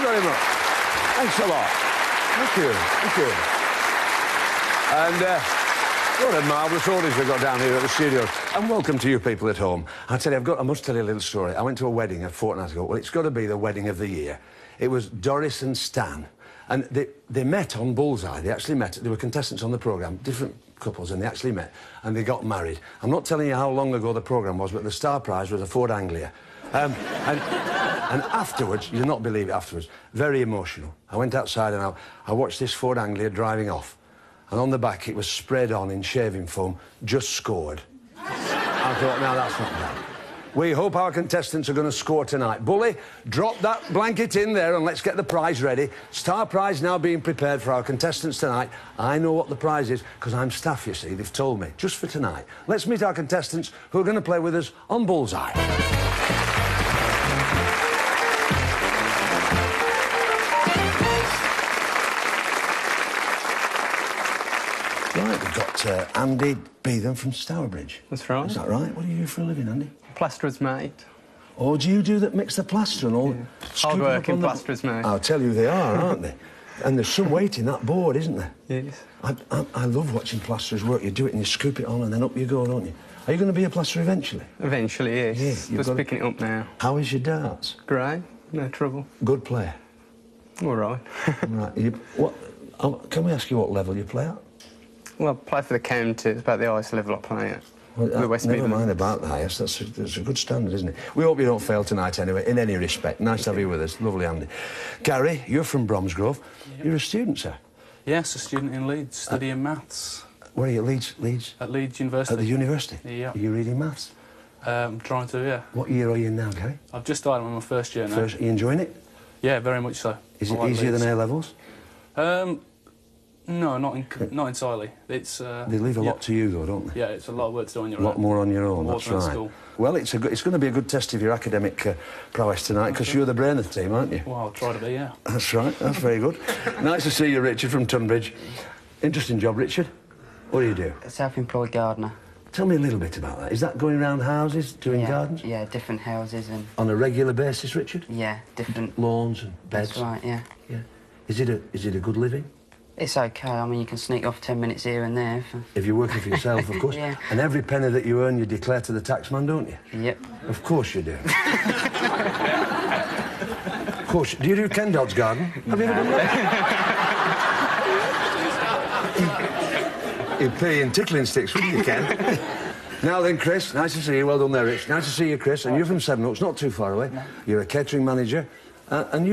very much. Thanks a lot. Thank you. Thank you. And what a marvellous audience we've got down here at the studios. And welcome to you people at home. I tell you, I must tell you a little story. I went to a wedding a fortnight ago. Well, it's got to be the wedding of the year. It was Doris and Stan. And they met on Bullseye. They actually met. They were contestants on the programme, different couples, and they actually met. And they got married. I'm not telling you how long ago the programme was, but the star prize was a Ford Anglia. And afterwards, you'll not believe it afterwards, very emotional. I went outside and I watched this Ford Anglia driving off. And on the back, it was sprayed on in shaving foam, just scored. I thought, no, that's not bad. We hope our contestants are going to score tonight. Bully, drop that blanket in there and let's get the prize ready. Star prize now being prepared for our contestants tonight. I know what the prize is, because I'm staff, you see. They've told me, just for tonight. Let's meet our contestants who are going to play with us on Bullseye. Right, we've got Andy Beetham from Stourbridge. That's right. Is that right? What do you do for a living, Andy? Plasterer's mate. Oh, do you do that mix the plaster and all? Yeah. Hard-working plasterer's mate. I'll tell you, they are, aren't they? And there's some weight in that board, isn't there? Yes. I love watching plasterers work. You do it and you scoop it on and then up you go, don't you? Are you going to be a plasterer eventually? Eventually, yes. Yeah, just picking it up now. How is your darts? Great. No trouble. Good player? All right. Right. Can we ask you what level you play at? Well, I play for the county. It's about the highest level I play at. Well, the West never Midlands. mind about the highest. That's a good standard, isn't it? We hope you don't fail tonight anyway, in any respect. Nice to have you with us. Lovely, Andy. Gary, you're from Bromsgrove. Yeah. You're a student, sir? Yes, a student in Leeds, studying maths. Where are you, Leeds? At Leeds University. At the university? Yeah. Are you reading maths? I'm trying to, yeah. What year are you in now, Gary? I've just started on my first year now. Are you enjoying it? Yeah, very much so. Is it easier than A-levels? No, not entirely. It's they leave a lot to you, though, don't they? Yeah, it's a lot of work to do on your own. A lot more on your own, that's right. School. Well, it's going to be a good test of your academic prowess tonight, because you're the brain of the team, aren't you? Well, I'll try to be, yeah. That's right, that's very good. Nice to see you, Richard, from Tunbridge. Interesting job, Richard. What do you do? Self-employed gardener. Tell me a little bit about that. Is that going around houses, doing gardens? Yeah, different houses and... On a regular basis, Richard? Yeah, different... Lawns and beds? That's right, yeah. Yeah. Is it a good living? It's OK. I mean, you can sneak off 10 minutes here and there. If you're working for yourself, of course. Yeah. And every penny that you earn, you declare to the taxman, don't you? Yep. Of course you do. Of course. Do you do Ken Dodd's garden? Have you ever done that? You'd pay in tickling sticks, wouldn't you, Ken? Now then, Chris, nice to see you. Well done there, Rich. Nice to see you, Chris. And you're from Sevenoaks, not too far away. No. You're a catering manager. And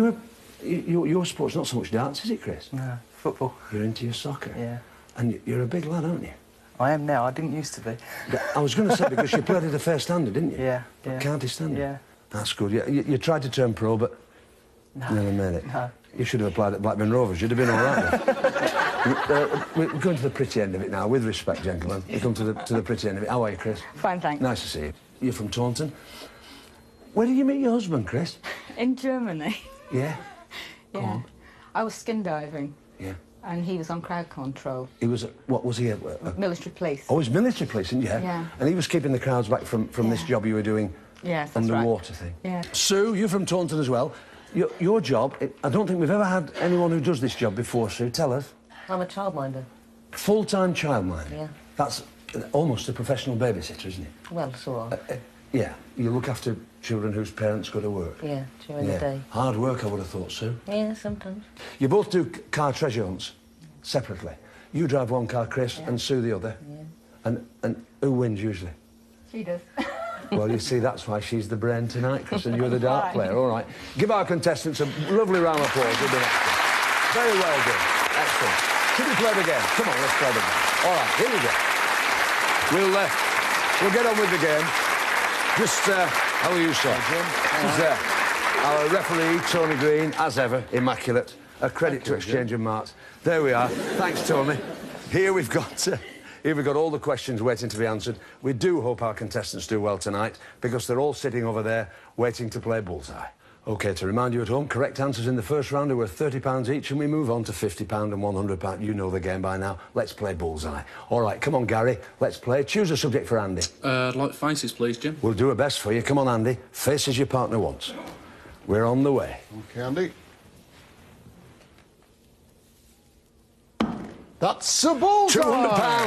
your sport's not so much darts, is it, Chris? No, football. You're into your soccer? Yeah. And you're a big lad, aren't you? I am now. I didn't used to be. I was going to say, because you played at a fair standard, didn't you? Yeah, yeah. County standard? Yeah. That's good. You tried to turn pro, but never made it. No. You should have applied at Blackburn Rovers. You'd have been all right then. We're going to the pretty end of it now, with respect, gentlemen. We come to the pretty end of it. How are you, Chris? Fine, thanks. Nice to see you. You're from Taunton. Where did you meet your husband, Chris? In Germany. Yeah? Yeah. I was skin diving. Yeah. And he was on crowd control. He was, what was he? Military police. Oh, he was military police, didn't you? Yeah. And he was keeping the crowds back from this job you were doing. Yes, that's underwater thing. Yeah. Sue, you're from Taunton as well. Your job, I don't think we've ever had anyone who does this job before, Sue. Tell us. I'm a childminder. Full-time childminder? Yeah. That's almost a professional babysitter, isn't it? Well, so on. Yeah. You look after children whose parents go to work. Yeah, during the day. Hard work, I would have thought, Sue. Yeah, sometimes. You both do car treasure hunts separately. You drive one car, Chris, and Sue the other. Yeah. And who wins usually? She does. Well, you see, that's why she's the brain tonight, Chris, and you're the dart player. All right. Give our contestants a lovely round of applause. We'll be next to. Very well done. Excellent. Should we play it again? Come on, let's play it again. All right, here we go. We'll get on with the game. Just, how are you, sir? Jim. Our referee, Tony Green, as ever, immaculate. A credit to Exchange of Marks. There we are. Thanks, Tony. Here we've got all the questions waiting to be answered. We do hope our contestants do well tonight, because they're all sitting over there waiting to play Bullseye. OK, to remind you at home, correct answers in the first round are worth £30 each, and we move on to £50 and £100. You know the game by now. Let's play Bullseye. All right, come on, Gary. Let's play. Choose a subject for Andy. I'd like faces, please, Jim. We'll do our best for you. Come on, Andy. Faces your partner wants. We're on the way. OK, Andy. That's a bullseye. £200.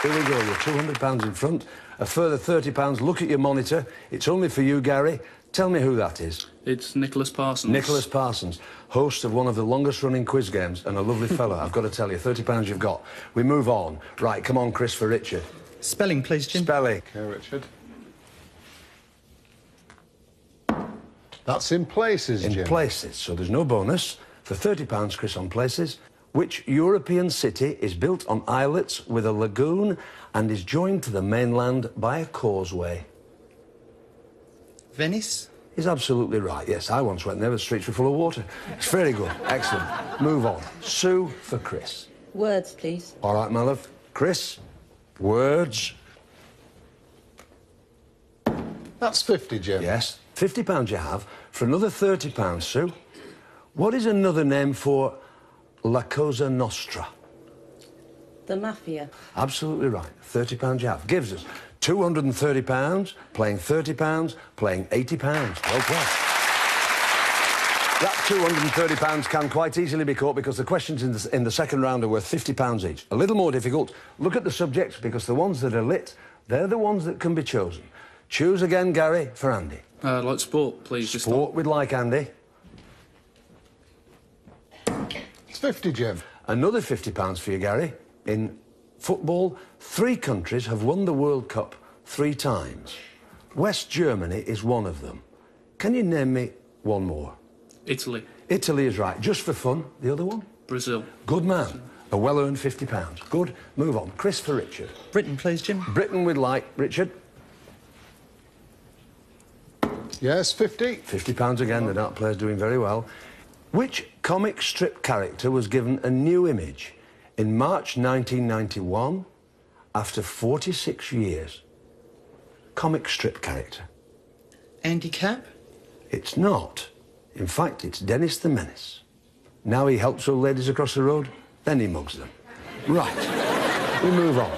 Here we go, you're £200 in front. A further £30. Look at your monitor. It's only for you, Gary. Tell me who that is. It's Nicholas Parsons. Nicholas Parsons, host of one of the longest-running quiz games, and a lovely fella, I've got to tell you. £30 you've got. We move on. Right, come on, Chris, for Richard. Spelling, please, Jim. Spelling. Okay, Richard. That's in places, Jim. In places, so there's no bonus. For £30, Chris, on places. Which European city is built on islets with a lagoon and is joined to the mainland by a causeway? Venice. He's absolutely right. Yes, I once went there, the streets were full of water. It's very good. Excellent. Move on. Sue for Chris. Words, please. All right, my love. Chris, words. That's 50, Jim. Yes. £50 you have. For another £30, Sue. What is another name for La Cosa Nostra? The Mafia. Absolutely right. £30 you have. Gives us £230, playing £30, playing £80. Well played. That £230 can quite easily be caught because the questions in the second round are worth £50 each. A little more difficult. Look at the subjects because the ones that are lit, they're the ones that can be chosen. Choose again, Gary, for Andy. Like sport, please. Sport we'd like, Andy. It's 50, Jim. Another £50 for you, Gary. In football, 3 countries have won the World Cup 3 times. West Germany is one of them. Can you name me one more? Italy. Italy is right. Just for fun, the other one? Brazil. Good man. A well-earned £50. Good. Move on. Chris for Richard. Britain, please, Jim. Britain we'd like. Richard? Yes, 50. £50 again. The dart player's doing very well. Which comic strip character was given a new image in March 1991 after 46 years? Comic strip character. Andy Cap. It's not. In fact, it's Dennis the Menace. Now he helps old ladies across the road, then he mugs them. Right. We move on.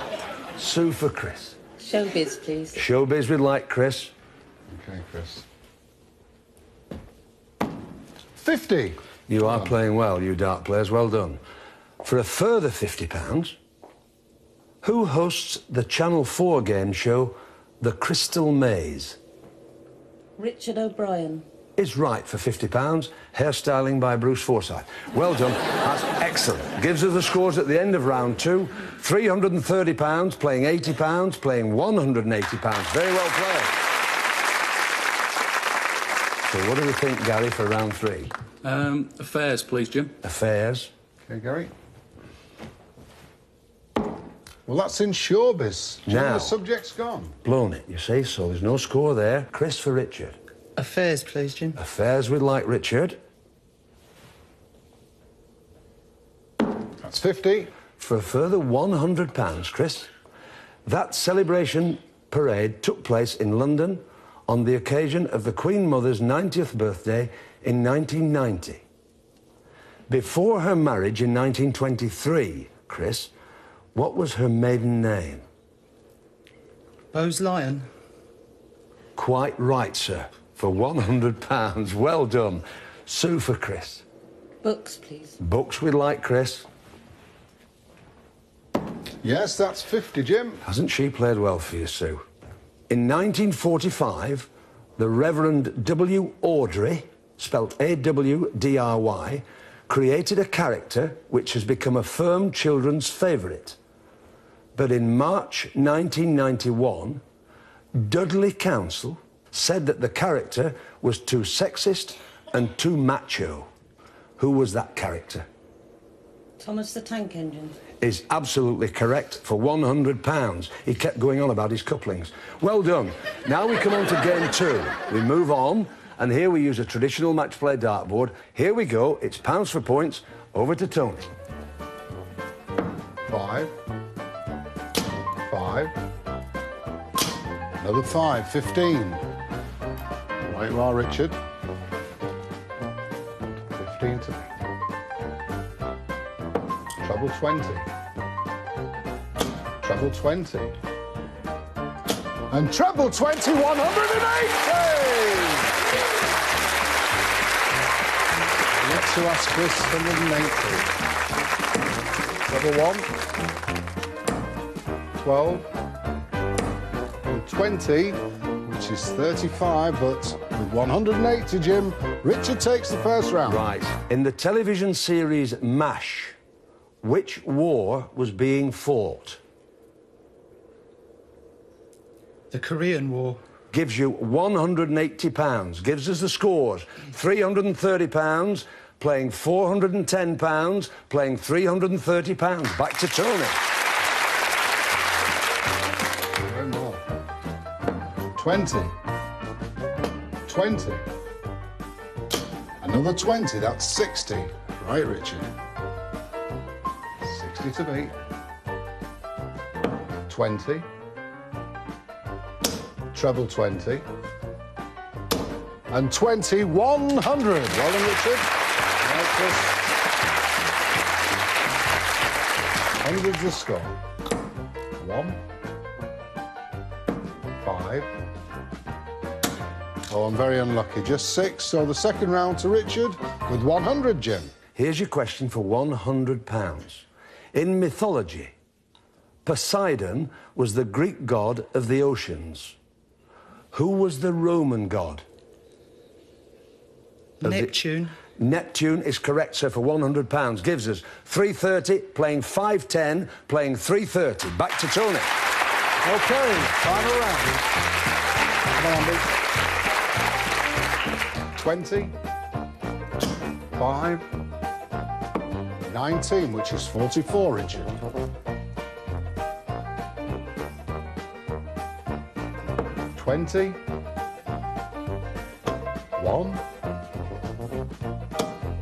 Sue for Chris. Showbiz, please. Showbiz we'd like, Chris. Okay, Chris. 50. You are playing well, you dart players. Well done. For a further £50, who hosts the Channel 4 game show The Crystal Maze? Richard O'Brien. Is right for £50. Hairstyling by Bruce Forsyth. Well done. That's excellent. Gives us the scores at the end of round 2. £330, playing £80, playing £180. Very well played. So what do we think, Gary, for round 3? Affairs, please, Jim. Affairs. Okay, Gary. Well, that's in showbiz. Jim, Now. the subject's gone. Blown it, you see, so there's no score there. Chris for Richard. Affairs, please, Jim. Affairs we'd like, Richard. That's 50. For a further £100, Chris. That celebration parade took place in London on the occasion of the Queen Mother's 90th birthday in 1990. Before her marriage in 1923, Chris, what was her maiden name? Bose Lyon. Quite right, sir. For £100. Well done. Sue for Chris. Books, please. Books we'd like, Chris. Yes, that's 50, Jim. Hasn't she played well for you, Sue? In 1945, the Reverend W. Awdry, spelt A-W-D-R-Y, created a character which has become a firm children's favourite. But in March 1991, Dudley Council said that the character was too sexist and too macho. Who was that character? Thomas the Tank Engine. Is absolutely correct for £100. He kept going on about his couplings. Well done. Now we come on to game 2. We move on, and here we use a traditional match play dartboard. Here we go. It's pounds for points. Over to Tony. 5. 5. Another 5. 15. Right you are, Richard. 15 to me. Treble 20. Treble 20. And treble 20, 180! Let's to ask Chris 180. Double 1. 12. And 20, which is 35, but with 180, Jim, Richard takes the first round. Right. In the television series MASH, which war was being fought? The Korean War. Gives you £180. Gives us the scores. £330, playing £410, playing £330. Back to Tony. 20. 20. Another 20, that's 60. Right, Richard. 60 to beat. 20. Treble 20. And 20, 100. Well done, Richard. Right, Chris. 100's the score. 1. 5. Oh, I'm very unlucky. Just 6. So the second round to Richard with 100, Jim. Here's your question for £100. In mythology, Poseidon was the Greek god of the oceans. Who was the Roman god? Neptune. Neptune is correct, sir, for £100. Gives us 330, playing 510, playing 330. Back to Tony. OK, final round. Come on, Andy. 20. 5. 19, which is 44, Richard. 20. 1.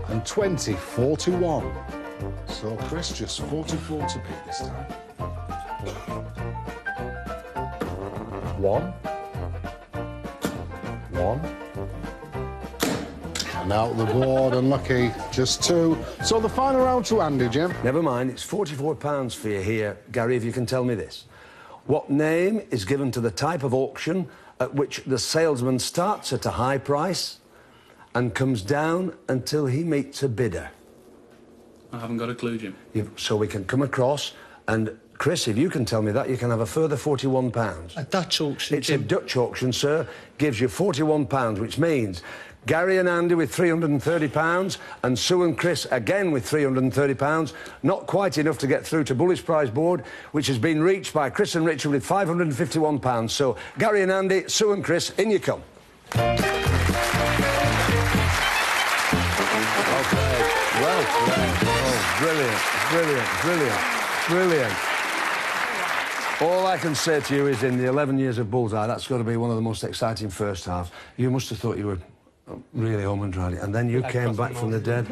And 20, 41. So Chris just 44 to beat this time. 1. 1. And out the board, unlucky, just 2. So the final round to Andy, Jim. Never mind, it's £44 for you here. Gary, if you can tell me this. What name is given to the type of auction at which the salesman starts at a high price and comes down until he meets a bidder? I haven't got a clue, Jim. So we can come across, and Chris, if you can tell me that, you can have a further £41. A Dutch auction, It's Jim. a Dutch auction, sir. Gives you £41, which means Gary and Andy with £330 and Sue and Chris again with £330. Not quite enough to get through to Bullish Prize Board, which has been reached by Chris and Richard with £551. So Gary and Andy, Sue and Chris, in you come. OK. Well played. Oh, brilliant, brilliant, brilliant, brilliant. All I can say to you is in the 11 years of Bullseye, that's got to be one of the most exciting first halves. You must have thought you were really home and dry, and then you came back from the dead.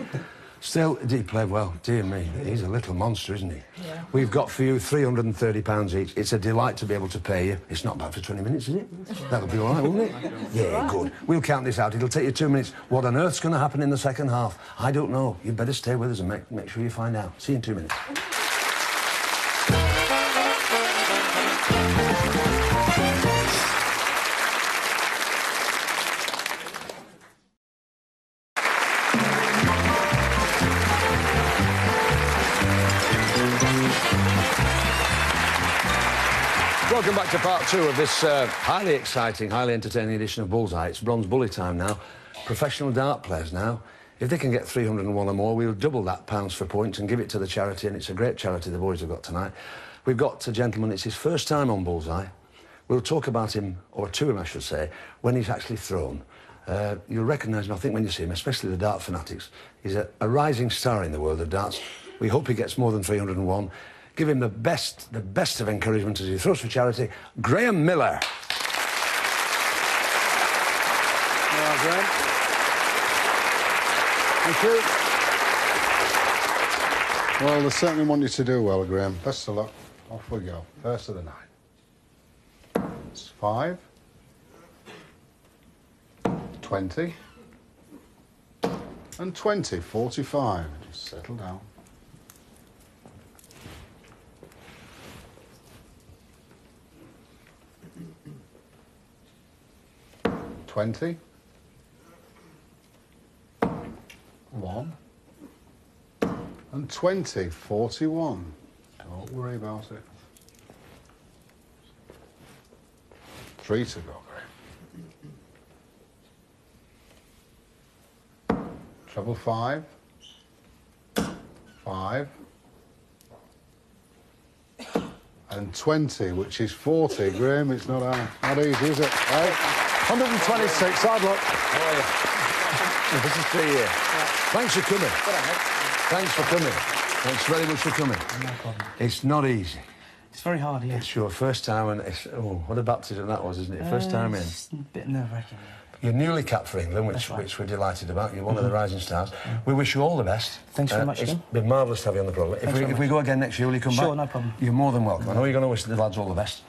Still, he played well. Dear me, he's a little monster, isn't he? Yeah. We've got for you £330 each. It's a delight to be able to pay you. It's not bad for 20 minutes, is it? That'll be all right, won't it? Yeah, good. We'll count this out. It'll take you 2 minutes. What on earth's going to happen in the second half? I don't know. You better stay with us and make sure you find out. See you in 2 minutes. Welcome back to part 2 of this highly exciting, highly entertaining edition of Bullseye. It's bronze bully time now. Professional dart players now. If they can get 301 or more, we'll double that pounds for points and give it to the charity, and it's a great charity the boys have got tonight. We've got a gentleman, it's his first time on Bullseye. We'll talk about him, or to him I should say, when he's actually thrown. You'll recognise him, I think, when you see him, especially the dart fanatics. He's a rising star in the world of darts. We hope he gets more than 301. Give him the best of encouragement as he throws for charity. Graham Miller. Well, Graham. Thank you. Well, they certainly want you to do well, Graham. Best of luck. Off we go. First of the night. It's 5. 20. And 20. 45. Just settle down. 20. 1. And 20, 41. Don't worry about it. 3 to go, Graham. Treble 5. 5. And 20, which is 40. Graham, it's not easy, is it? Right? 126, hard luck. This is 3 years. Thanks for coming. Thanks for coming. Thanks very much for coming. No problem. It's not easy. It's very hard, yeah. It's your first time, and it's, oh, what a baptism that was, isn't it? First time in. It's a bit nerve-wracking. You're newly capped for England, which we're delighted about. You're one of the rising stars. We wish you all the best. Thanks very much, It's Jim. been marvellous to have you on the programme. If we go again next year, will you come back? Sure, no problem. You're more than welcome. I know you're going to wish the lads all the best.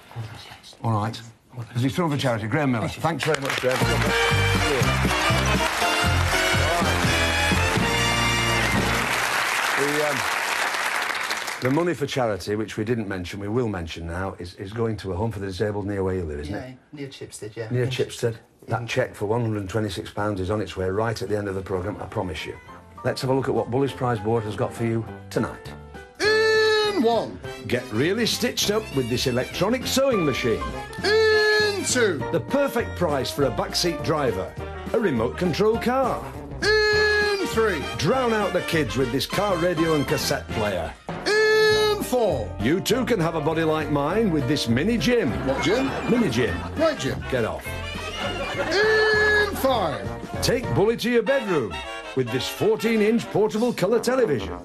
All right. As he's thrown for charity, Graham Miller. Thanks very much, Graham. The money for charity, which we didn't mention, we will mention now, is going to a home for the disabled near where you live, isn't it? Near Chipstead, yeah. Near Chipstead. That cheque for £126 is on its way right at the end of the programme, I promise you. Let's have a look at what Bully's Prize Board has got for you tonight. In 1. Get really stitched up with this electronic sewing machine. In 2. The perfect price for a backseat driver. A remote control car. In 3. Drown out the kids with this car radio and cassette player. In 4. You too can have a body like mine with this mini gym. What, Jim? Mini gym. Right, Jim. Get off. In 5. Take Bully to your bedroom with this 14-inch portable colour television.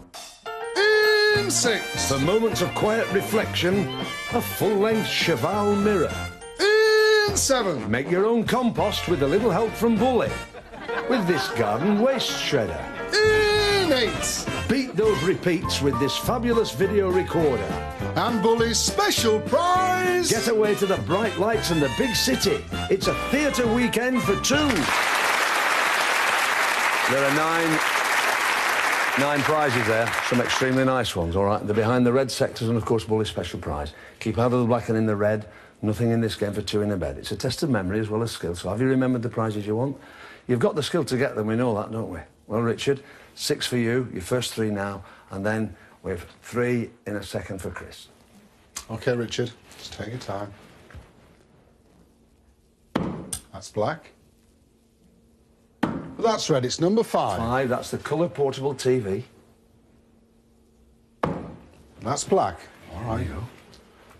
In 6. For moments of quiet reflection, a full-length cheval mirror. In 7. Make your own compost with a little help from Bully with this garden waste shredder. In 8. Beat those repeats with this fabulous video recorder. And Bully's special prize. Get away to the bright lights and the big city. It's a theatre weekend for 2. There are nine prizes there, some extremely nice ones, all right? They're behind the red sectors and, of course, Bully's special prize. Keep out of the black and in the red. Nothing in this game for 2 in a bed. It's a test of memory as well as skill. So have you remembered the prizes you want? You've got the skill to get them, we know that, don't we? Well, Richard, 6 for you, your first 3 now, and then we've 3 in a second for Chris. OK, Richard, just take your time. That's black. But that's red, it's number 5. 5, that's the colour portable TV. That's black. All right. There you go.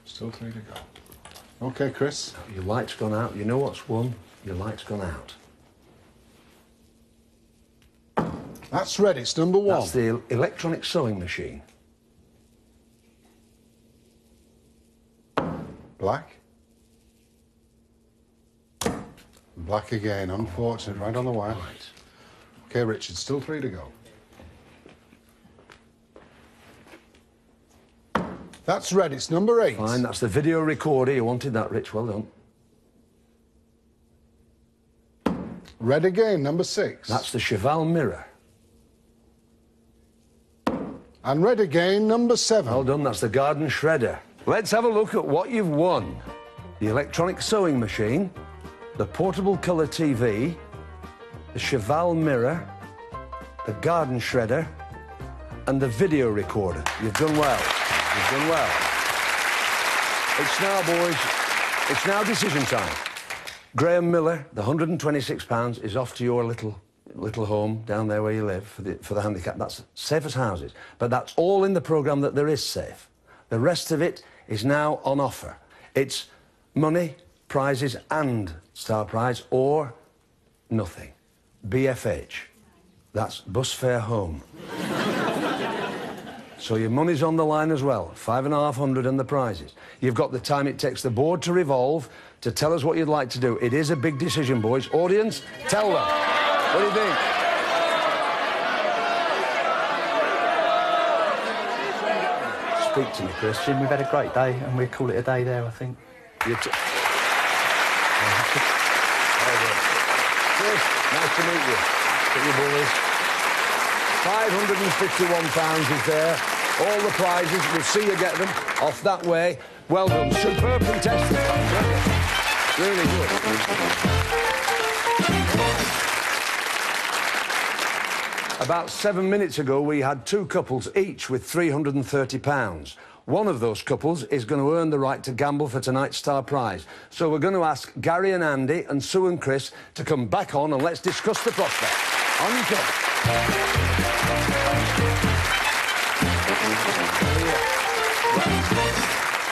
Still 3 to go. OK, Chris. Your light's gone out. You know what's won? Your light's gone out. That's red, it's number 1. That's the electronic sewing machine. Black. Black again, unfortunate, right on the wire. Right. OK, Richard, still 3 to go. That's red, it's number 8. Fine, that's the video recorder. You wanted that, Rich, well done. Red again, number 6. That's the cheval mirror. And red again, number 7. Well done, that's the garden shredder. Let's have a look at what you've won. The electronic sewing machine, the portable colour TV, the cheval mirror, the garden shredder, and the video recorder. You've done well. You've done well. It's now, boys, it's now decision time. Graham Miller, the £126 is off to your little home down there where you live for the handicap. That's safe as houses. But that's all in the programme that there is safe. The rest of it is now on offer. It's money, prizes and star prize, or nothing. BFH. That's bus fare home. So your money's on the line as well. 5,500 and the prizes. You've got the time it takes the board to revolve to tell us what you'd like to do. It is a big decision, boys. Audience, tell them. What do you think? Speak to me, Christian. Jim, we've had a great day, and we'll call it a day there, I think. Chris, nice to meet you. Get your bullies. £551 is there. All the prizes. We'll see you get them off that way. Well done. Superb contestants. Really good. About 7 minutes ago, we had two couples, each with £330. One of those couples is going to earn the right to gamble for tonight's star prize. So we're going to ask Gary and Andy and Sue and Chris to come back on and let's discuss the prospect. On you come.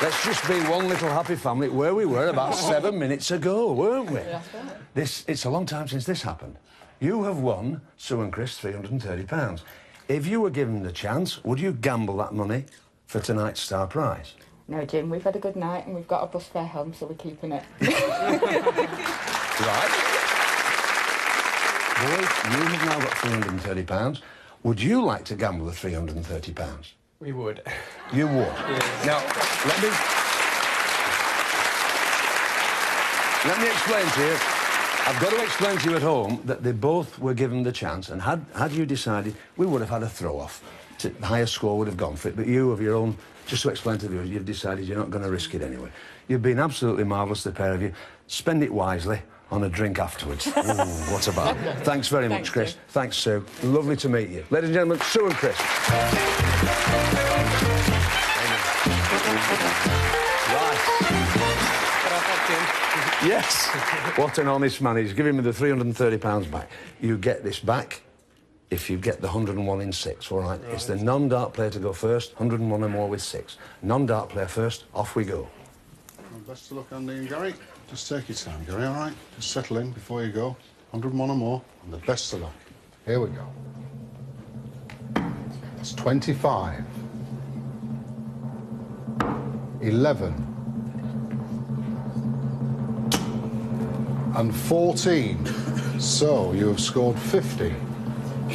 Let's just be one little happy family where we were about 7 minutes ago, weren't we? It's a long time since this happened. You have won, Sue and Chris, £330. If you were given the chance, would you gamble that money for tonight's star prize? No, Jim, we've had a good night and we've got a bus fare home, so we're keeping it. Right. Boys, you have now got £330. Would you like to gamble the £330? We would. You would? Yes. Now, let me explain to you. I've got to explain to you at home that they both were given the chance, and had you decided, we would have had a throw-off. The higher score would have gone for it, but you, of your own, just to explain to the viewers, you've decided you're not going to risk it anyway. You've been absolutely marvellous, the pair of you. Spend it wisely on a drink afterwards. Ooh, what a bar. Thanks very much, Chris. You. Thanks, Sue. Lovely to meet you. Ladies and gentlemen, Sue and Chris. Yes. What an honest man. He's giving me the £330 back. You get this back if you get the 101 in 6, all right? It's the non-dart player to go first, 101 or more with 6. Non-dart player first, off we go. Well, best of luck, Andy and Gary. Just take your time, Gary, all right? Just settle in before you go. 101 or more, and the best of luck. Here we go. It's 25. 11. And 14. So you have scored 50.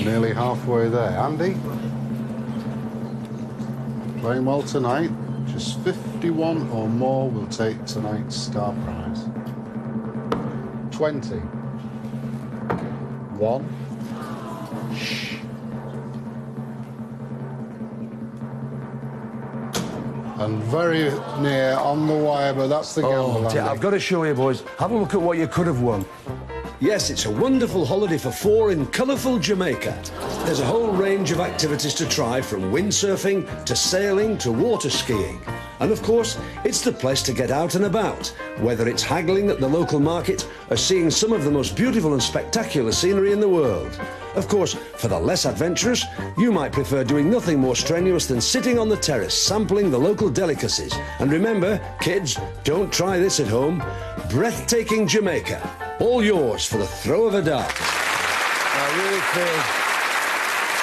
Nearly halfway there. Andy? Playing well tonight. Just 51 or more will take tonight's star prize. 20. 1. Shh. And very near on the wire, but that's the gamble. Andy. I've got to show you, boys. Have a look at what you could have won. Yes, it's a wonderful holiday for four in colourful Jamaica. There's a whole range of activities to try, from windsurfing to sailing to water skiing. And of course, it's the place to get out and about, whether it's haggling at the local market or seeing some of the most beautiful and spectacular scenery in the world. Of course, for the less adventurous, you might prefer doing nothing more strenuous than sitting on the terrace, sampling the local delicacies. And remember, kids, don't try this at home. Breathtaking Jamaica. All yours for the throw of a dart. I really feel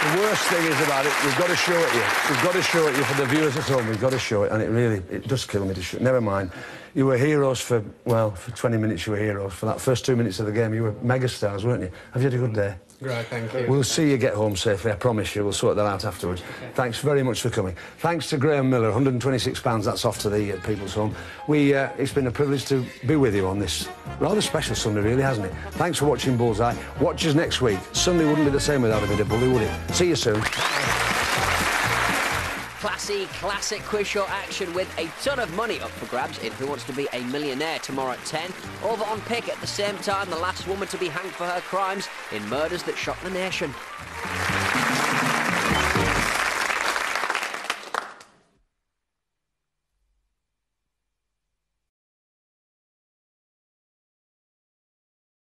the worst thing is about it, we've got to show it you. We've got to show it you for the viewers at home. We've got to show it, and it does kill me to show it. Never mind. You were heroes for 20 minutes you were heroes. For that first 2 minutes of the game, you were megastars, weren't you? Have you had a good day? Right, thank you. We'll see you get home safely, I promise you. We'll sort that out afterwards. Okay. Thanks very much for coming. Thanks to Graham Miller, £126, that's off to the People's Home. It's been a privilege to be with you on this rather special Sunday, really, hasn't it? Thanks for watching Bullseye. Watch us next week. Sunday wouldn't be the same without a bit of bully, would it? See you soon. Classy, classic quiz show action with a ton of money up for grabs in Who Wants to Be a Millionaire tomorrow at 10. Over on Pick at the same time, the last woman to be hanged for her crimes in Murders That Shocked the Nation.